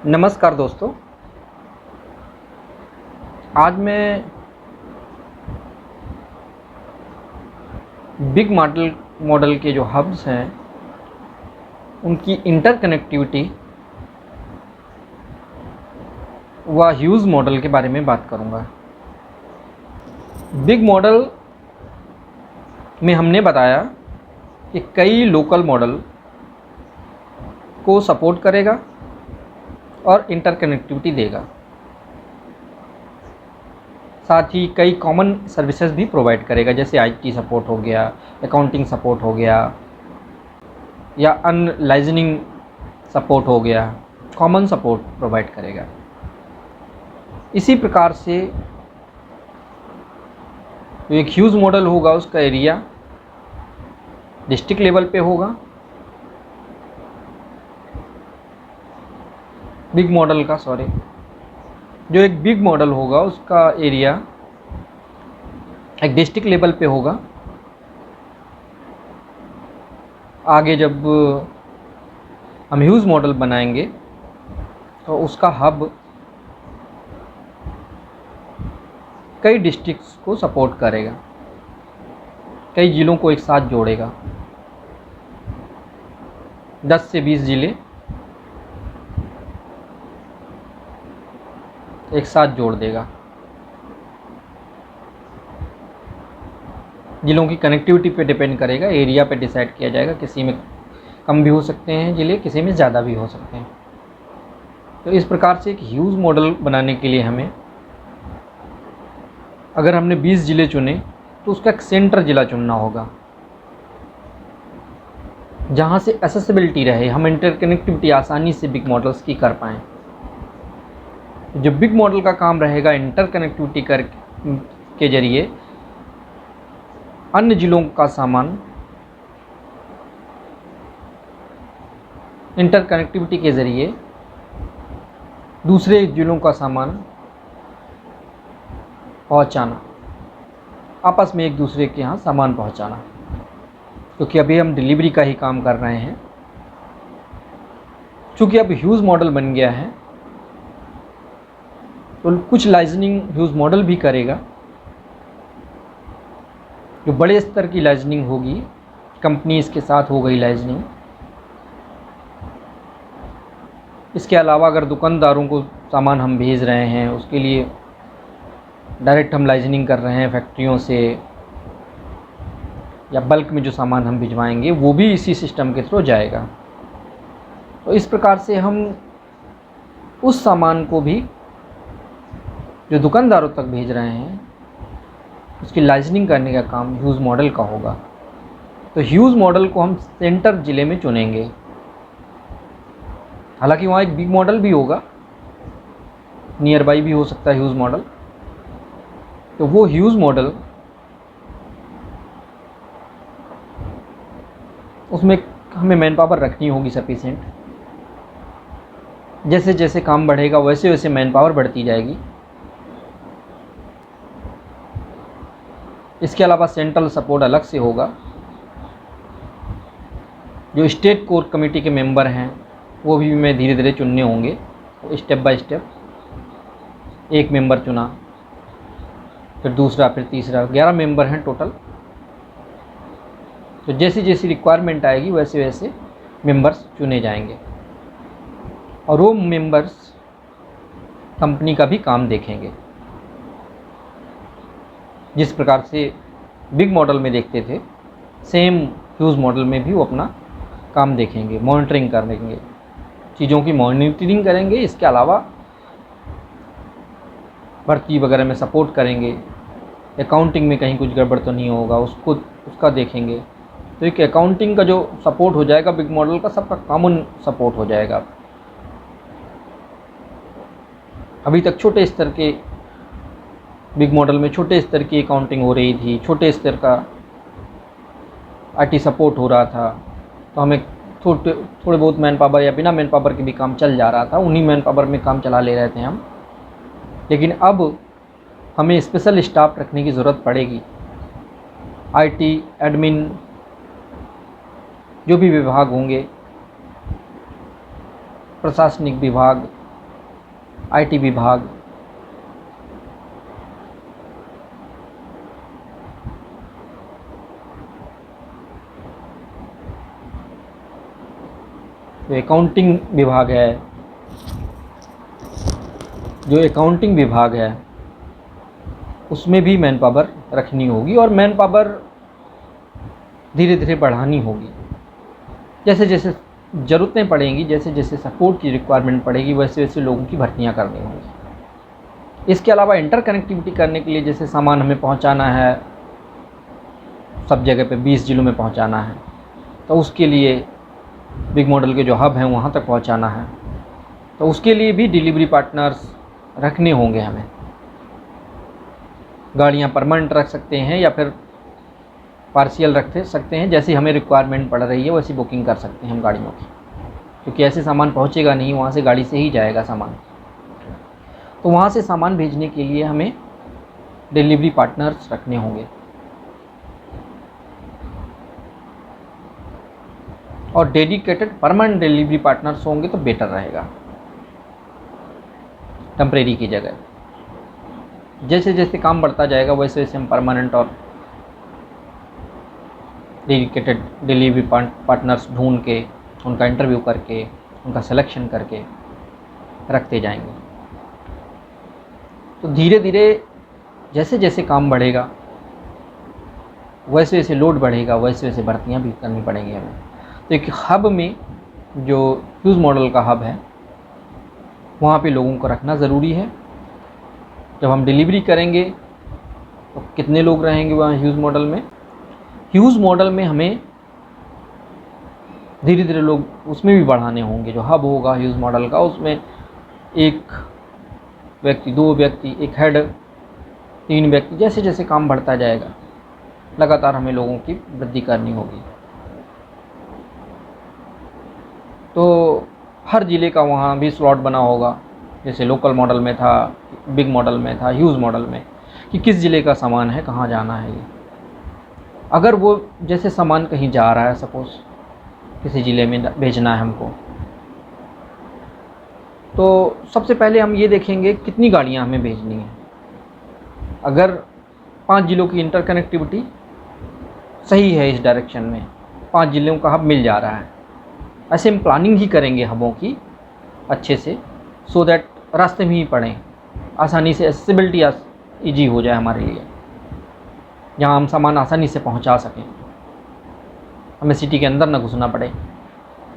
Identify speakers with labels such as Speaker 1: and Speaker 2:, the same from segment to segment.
Speaker 1: नमस्कार दोस्तों। आज मैं बिग मॉडल के जो हब्स हैं उनकी इंटरकनेक्टिविटी व ह्यूज मॉडल के बारे में बात करूंगा। बिग मॉडल में हमने बताया कि कई लोकल मॉडल को सपोर्ट करेगा और इंटरकनेक्टिविटी देगा, साथ ही कई कॉमन सर्विसेज भी प्रोवाइड करेगा, जैसे आईटी सपोर्ट हो गया, अकाउंटिंग सपोर्ट हो गया या अनलाइजनिंग सपोर्ट हो गया, कॉमन सपोर्ट प्रोवाइड करेगा। इसी प्रकार से जो एक ह्यूज मॉडल होगा उसका एरिया डिस्ट्रिक्ट लेवल पे होगा। जो एक बिग मॉडल होगा उसका एरिया एक डिस्ट्रिक्ट लेवल पे होगा। आगे जब हम ह्यूज मॉडल बनाएंगे तो उसका हब कई डिस्ट्रिक्ट्स को सपोर्ट करेगा, कई ज़िलों को एक साथ जोड़ेगा। 10 से 20 ज़िले एक साथ जोड़ देगा। ज़िलों की कनेक्टिविटी पे डिपेंड करेगा, एरिया पे डिसाइड किया जाएगा। किसी में कम भी हो सकते हैं ज़िले, किसी में ज़्यादा भी हो सकते हैं। तो इस प्रकार से एक ह्यूज मॉडल बनाने के लिए हमें, अगर हमने 20 ज़िले चुने तो उसका एक सेंटर ज़िला चुनना होगा जहाँ से एक्सेसिबिलिटी रहे, हम इंटरकनेक्टिविटी आसानी से बिग मॉडल्स की कर पाएँ। जो बिग मॉडल का काम रहेगा इंटरकनेक्टिविटी के जरिए अन्य ज़िलों का सामान इंटरकनेक्टिविटी के ज़रिए दूसरे ज़िलों का सामान पहुंचाना, आपस में एक दूसरे के यहाँ सामान पहुंचाना। क्योंकि अभी हम डिलीवरी का ही काम कर रहे हैं। चूँकि अब ह्यूज मॉडल बन गया है तो कुछ लाइजनिंग ह्यूज मॉडल भी करेगा। जो बड़े स्तर की लाइजनिंग होगी, कंपनीज के साथ हो गई लाइजनिंग। इसके अलावा अगर दुकानदारों को सामान हम भेज रहे हैं, उसके लिए डायरेक्ट हम लाइजनिंग कर रहे हैं फैक्ट्रियों से, या बल्क में जो सामान हम भिजवाएंगे वो भी इसी सिस्टम के थ्रू जाएगा। तो इस प्रकार से हम उस सामान को भी जो दुकानदारों तक भेज रहे हैं उसकी लाइजनिंग करने का काम ह्यूज मॉडल का होगा। तो ह्यूज मॉडल को हम सेंटर ज़िले में चुनेंगे। हालांकि वहाँ एक बिग मॉडल भी होगा, नियर बाई भी हो सकता है ह्यूज मॉडल। तो वो ह्यूज मॉडल, उसमें हमें मैन पावर रखनी होगी सफिशिएंट। जैसे जैसे काम बढ़ेगा वैसे वैसे मैन पावर बढ़ती जाएगी। इसके अलावा सेंट्रल सपोर्ट अलग से होगा। जो स्टेट कोर कमेटी के मेंबर हैं वो भी मैं धीरे धीरे चुनने होंगे, स्टेप बाय स्टेप। एक मेंबर चुना, फिर दूसरा, फिर तीसरा, 11 मेंबर हैं टोटल। तो जैसी जैसी रिक्वायरमेंट आएगी वैसे वैसे मेंबर्स चुने जाएंगे और वो मेंबर्स कंपनी का भी काम देखेंगे। जिस प्रकार से बिग मॉडल में देखते थे, सेम ह्यूज मॉडल में भी वो अपना काम देखेंगे, मॉनिटरिंग करेंगे, चीज़ों की मॉनिटरिंग करेंगे। इसके अलावा भर्ती वगैरह में सपोर्ट करेंगे। अकाउंटिंग में कहीं कुछ गड़बड़ तो नहीं होगा, उसका देखेंगे। तो एक अकाउंटिंग का जो सपोर्ट हो जाएगा बिग मॉडल का, सबका कॉमन सपोर्ट हो जाएगा। अभी तक छोटे स्तर के बिग मॉडल में छोटे स्तर की अकाउंटिंग हो रही थी, छोटे स्तर का आईटी सपोर्ट हो रहा था, तो हमें थोड़े बहुत मैन पावर या बिना मैन पावर के भी काम चल जा रहा था। उन्हीं मैन पावर में काम चला ले रहे थे हम। लेकिन अब हमें स्पेशल स्टाफ रखने की ज़रूरत पड़ेगी। आईटी, एडमिन, जो भी विभाग होंगे, प्रशासनिक विभाग, आईटी विभाग, जो अकाउंटिंग विभाग है, उसमें भी मैन पावर रखनी होगी और मैन पावर धीरे धीरे बढ़ानी होगी। जैसे जैसे ज़रूरतें पड़ेंगी, जैसे जैसे सपोर्ट की रिक्वायरमेंट पड़ेगी, वैसे वैसे लोगों की भर्तियाँ करनी होंगी। इसके अलावा इंटर कनेक्टिविटी करने के लिए जैसे सामान हमें पहुंचाना है, सब जगह पे 20 जिलों में पहुंचाना है, तो उसके लिए बिग मॉडल के जो हब हैं वहाँ तक पहुंचाना है, तो उसके लिए भी डिलीवरी पार्टनर्स रखने होंगे हमें। गाड़ियाँ परमानेंट रख सकते हैं या फिर पार्शियल रख सकते हैं, जैसी हमें रिक्वायरमेंट पड़ रही है वैसी बुकिंग कर सकते हैं हम गाड़ियों की, क्योंकि ऐसे सामान पहुंचेगा नहीं, वहाँ से गाड़ी से ही जाएगा सामान। तो वहाँ से सामान भेजने के लिए हमें डिलीवरी पार्टनर्स रखने होंगे और डेडिकेटेड परमानेंट डिलीवरी पार्टनर्स होंगे तो बेटर रहेगा टेम्परेरी की जगह। जैसे जैसे काम बढ़ता जाएगा वैसे वैसे हम परमानेंट और डेडिकेटेड डिलीवरी पार्टनर्स ढूंढ के, उनका इंटरव्यू करके, उनका सिलेक्शन करके रखते जाएंगे। तो धीरे धीरे जैसे जैसे काम बढ़ेगा, वैसे वैसे लोड बढ़ेगा, वैसे वैसे भर्तियाँ भी करनी पड़ेंगी हमें। तो एक हब में, जो ह्यूज मॉडल का हब है, वहाँ पे लोगों को रखना ज़रूरी है। जब हम डिलीवरी करेंगे तो कितने लोग रहेंगे वहाँ ह्यूज मॉडल में? ह्यूज मॉडल में हमें धीरे धीरे लोग उसमें भी बढ़ाने होंगे। जो हब होगा ह्यूज मॉडल का, उसमें 1 व्यक्ति, 2 व्यक्ति, एक हेड, 3 व्यक्ति, जैसे जैसे काम बढ़ता जाएगा लगातार हमें लोगों की वृद्धि करनी होगी। तो हर ज़िले का वहाँ भी स्लॉट बना होगा, जैसे लोकल मॉडल में था, बिग मॉडल में था, ह्यूज मॉडल में, कि किस ज़िले का सामान है, कहाँ जाना है। ये अगर वो जैसे सामान कहीं जा रहा है, सपोज़ किसी ज़िले में भेजना है हमको, तो सबसे पहले हम ये देखेंगे कितनी गाड़ियाँ हमें भेजनी है। अगर 5 ज़िलों की इंटरकनेक्टिविटी सही है, इस डायरेक्शन में 5 ज़िलों का हब मिल जा रहा है, ऐसे हम प्लानिंग ही करेंगे हबों की अच्छे से, सो दैट रास्ते में ही पड़ें, आसानी से एक्सेसिबिलिटी ईजी हो जाए हमारे लिए, जहाँ हम सामान आसानी से पहुँचा सकें, हमें सिटी के अंदर ना घुसना पड़े,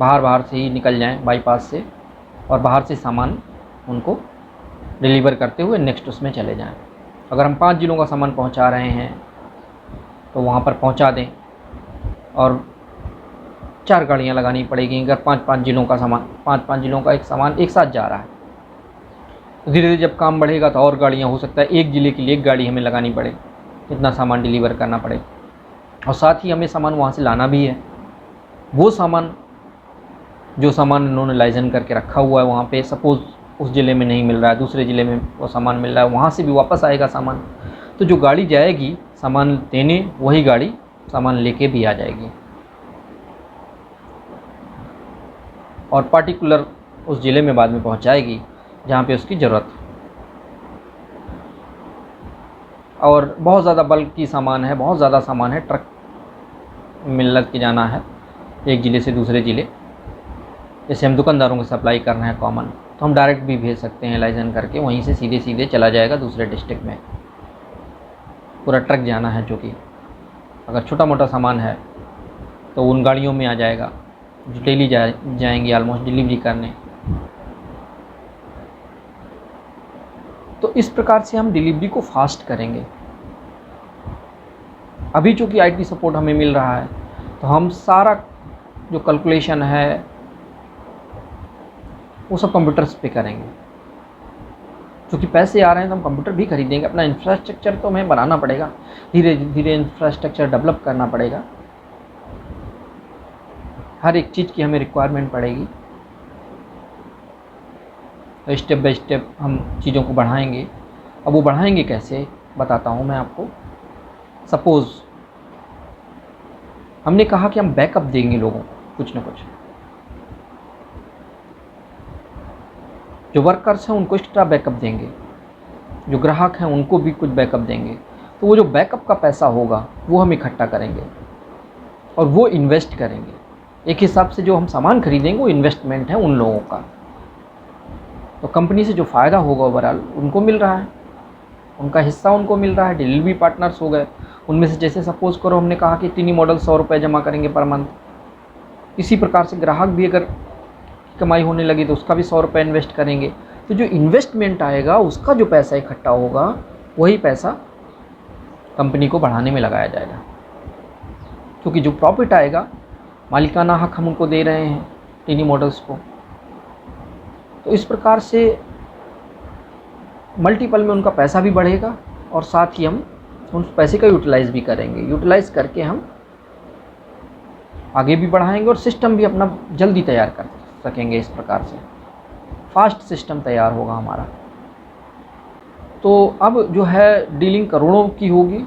Speaker 1: बाहर से ही निकल जाएं बाईपास से, और बाहर से सामान उनको डिलीवर करते हुए नेक्स्ट उसमें चले जाएं। अगर हम 5 ज़िलों का सामान पहुंचा रहे हैं तो वहां पर पहुंचा दें, और 4 गाड़ियां लगानी पड़ेगी। अगर 5-5 ज़िलों का सामान, 5-5 ज़िलों का एक सामान एक साथ जा रहा है, तो धीरे धीरे जब काम बढ़ेगा तो और गाड़ियाँ, हो सकता है 1 ज़िले के लिए 1 गाड़ी हमें लगानी पड़े, इतना सामान डिलीवर करना पड़े। और साथ ही हमें सामान वहाँ से लाना भी है। वो सामान, जो सामान उन्होंने लाइजन करके रखा हुआ है वहाँ पे, सपोज़ उस ज़िले में नहीं मिल रहा है, दूसरे ज़िले में वो सामान मिल रहा है, वहाँ से भी वापस आएगा सामान। तो जो गाड़ी जाएगी सामान देने, वही गाड़ी सामान लेके भी आ जाएगी, और पार्टिकुलर उस ज़िले में बाद में पहुँचाएगी जहाँ पे उसकी ज़रूरत है। और बहुत ज़्यादा बल्क की सामान है, बहुत ज़्यादा सामान है, ट्रक में लग के जाना है एक ज़िले से दूसरे ज़िले, जैसे हम दुकानदारों को सप्लाई कर रहे हैं कॉमन, तो हम डायरेक्ट भी भेज सकते हैं लाइजन करके, वहीं से सीधे सीधे चला जाएगा दूसरे डिस्ट्रिक्ट में। पूरा ट्रक जाना है, जो कि अगर छोटा मोटा सामान है तो उन गाड़ियों में आ जाएगा जो डेली जाएंगी ऑलमोस्ट डिलीवरी करने। तो इस प्रकार से हम डिलीवरी को फास्ट करेंगे। अभी चूँकि आईटी सपोर्ट हमें मिल रहा है, तो हम सारा जो कैलकुलेशन है वो सब कंप्यूटर्स पे करेंगे। क्योंकि पैसे आ रहे हैं तो हम कंप्यूटर भी खरीदेंगे। अपना इंफ्रास्ट्रक्चर तो हमें बनाना पड़ेगा, धीरे धीरे इंफ्रास्ट्रक्चर डेवलप करना पड़ेगा, हर एक चीज़ की हमें रिक्वायरमेंट पड़ेगी। तो स्टेप बाय स्टेप हम चीज़ों को बढ़ाएंगे। अब वो बढ़ाएंगे कैसे, बताता हूँ मैं आपको। सपोज़ हमने कहा कि हम बैकअप देंगे लोगों को कुछ ना कुछ, जो वर्कर्स हैं उनको एक्स्ट्रा बैकअप देंगे, जो ग्राहक हैं उनको भी कुछ बैकअप देंगे। तो वो जो बैकअप का पैसा होगा वो हम इकट्ठा करेंगे और वो इन्वेस्ट करेंगे। एक हिसाब से जो हम सामान खरीदेंगे वो इन्वेस्टमेंट है उन लोगों का। तो कंपनी से जो फ़ायदा होगा ओवरऑल उनको मिल रहा है, उनका हिस्सा उनको मिल रहा है। डिलीवरी पार्टनर्स हो गए, उनमें से जैसे सपोज़ करो हमने कहा कि टीनी मॉडल 100 रुपये जमा करेंगे पर मंथ, इसी प्रकार से ग्राहक भी अगर कमाई होने लगी तो उसका भी 100 रुपये इन्वेस्ट करेंगे। तो जो इन्वेस्टमेंट आएगा उसका जो पैसा इकट्ठा होगा वही पैसा कंपनी को बढ़ाने में लगाया जाएगा, क्योंकि जो प्रॉफिट आएगा मालिकाना हक हम उनको दे रहे हैं टीनी मॉडल्स को। तो इस प्रकार से मल्टीपल में उनका पैसा भी बढ़ेगा और साथ ही हम उस पैसे का यूटिलाइज़ भी करेंगे। यूटिलाइज़ करके हम आगे भी बढ़ाएंगे और सिस्टम भी अपना जल्दी तैयार कर सकेंगे। इस प्रकार से फास्ट सिस्टम तैयार होगा हमारा। तो अब जो है डीलिंग करोड़ों की होगी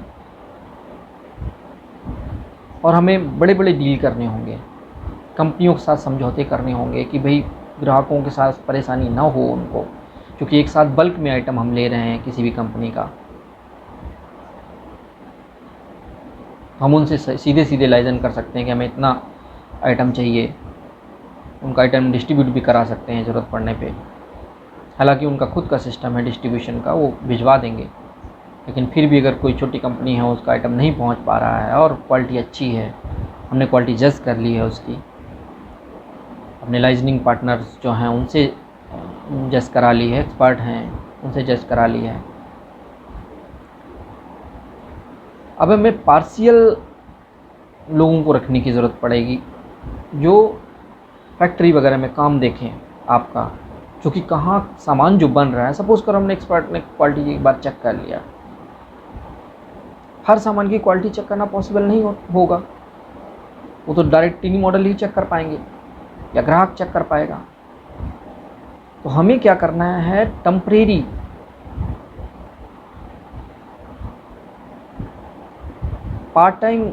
Speaker 1: और हमें बड़े बड़े डील करने होंगे, कंपनियों के साथ समझौते करने होंगे कि भाई ग्राहकों के साथ परेशानी ना हो उनको, क्योंकि एक साथ बल्क में आइटम हम ले रहे हैं किसी भी कंपनी का। हम उनसे सीधे सीधे लाइजन कर सकते हैं कि हमें इतना आइटम चाहिए, उनका आइटम डिस्ट्रीब्यूट भी करा सकते हैं ज़रूरत पड़ने पे। हालांकि उनका खुद का सिस्टम है डिस्ट्रीब्यूशन का, वो भिजवा देंगे, लेकिन फिर भी अगर कोई छोटी कंपनी है उसका आइटम नहीं पहुंच पा रहा है और क्वालिटी अच्छी है, हमने क्वालिटी जज कर ली है उसकी, अपने लाइजनिंग पार्टनर्स जो हैं उनसे जज करा ली है, एक्सपर्ट हैं उनसे जज करा ली है, अब हमें पार्शियल लोगों को रखने की ज़रूरत पड़ेगी जो फैक्ट्री वगैरह में काम देखें आपका, क्योंकि कहाँ सामान जो बन रहा है, सपोज़ करो हमने एक्सपर्ट ने क्वालिटी की एक बार चेक कर लिया, हर सामान की क्वालिटी चेक करना पॉसिबल नहीं होगा। वो तो डायरेक्ट टीनी मॉडल ही चेक कर पाएंगे या ग्राहक चेक कर पाएगा। तो हमें क्या करना है, टेम्परेरी पार्ट टाइम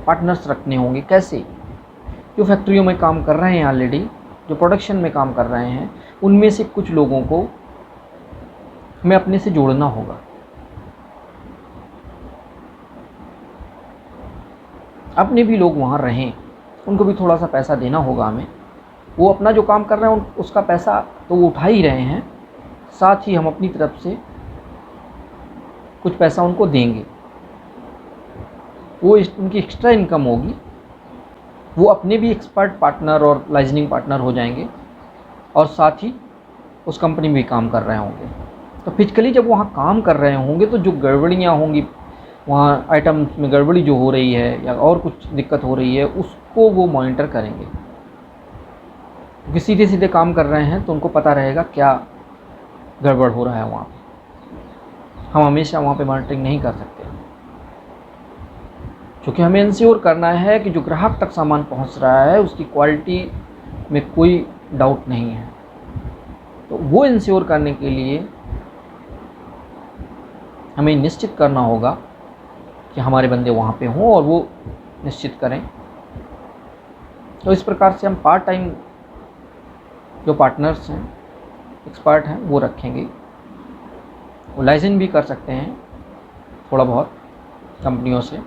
Speaker 1: पार्टनर्स रखने होंगे। कैसे? जो फैक्ट्रियों में काम कर रहे हैं ऑलरेडी, जो प्रोडक्शन में काम कर रहे हैं, उनमें से कुछ लोगों को हमें अपने से जोड़ना होगा। अपने भी लोग वहाँ रहें, उनको भी थोड़ा सा पैसा देना होगा हमें। वो अपना जो काम कर रहे हैं उसका पैसा तो वो उठा ही रहे हैं, साथ ही हम अपनी तरफ से कुछ पैसा उनको देंगे। वो उनकी एक्स्ट्रा इनकम होगी, वो अपने भी एक्सपर्ट पार्टनर और लाइजनिंग पार्टनर हो जाएंगे और साथ ही उस कंपनी में भी काम कर रहे होंगे। तो फिजिकली जब वहाँ काम कर रहे होंगे तो जो गड़बड़ियाँ होंगी, वहाँ आइटम में गड़बड़ी जो हो रही है या और कुछ दिक्कत हो रही है, उसको वो मॉनिटर करेंगे। क्योंकि सीधे सीधे काम कर रहे हैं तो उनको पता रहेगा क्या गड़बड़ हो रहा है वहाँ पे। हम हमेशा वहाँ पे मॉनिटरिंग नहीं कर सकते, क्योंकि हमें इंश्योर करना है कि जो ग्राहक तक सामान पहुँच रहा है उसकी क्वालिटी में कोई डाउट नहीं है। तो वो इंश्योर करने के लिए हमें निश्चित करना होगा कि हमारे बंदे वहाँ पे हों और वो निश्चित करें। तो इस प्रकार से हम पार्ट टाइम जो पार्टनर्स हैं, एक्सपर्ट हैं, वो रखेंगे। वो लाइसेंस भी कर सकते हैं थोड़ा बहुत कंपनियों से,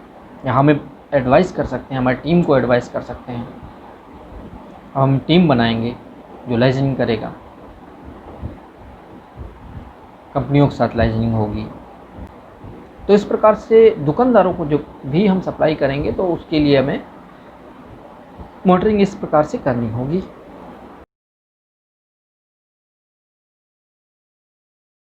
Speaker 1: या हमें एडवाइस कर सकते हैं, हमारी टीम को एडवाइस कर सकते हैं। हम टीम बनाएंगे जो लाइसेंसिंग करेगा, कंपनियों के साथ लाइसेंसिंग होगी। तो इस प्रकार से दुकानदारों को जो भी हम सप्लाई करेंगे तो उसके लिए हमें मॉनिटरिंग इस प्रकार से करनी होगी।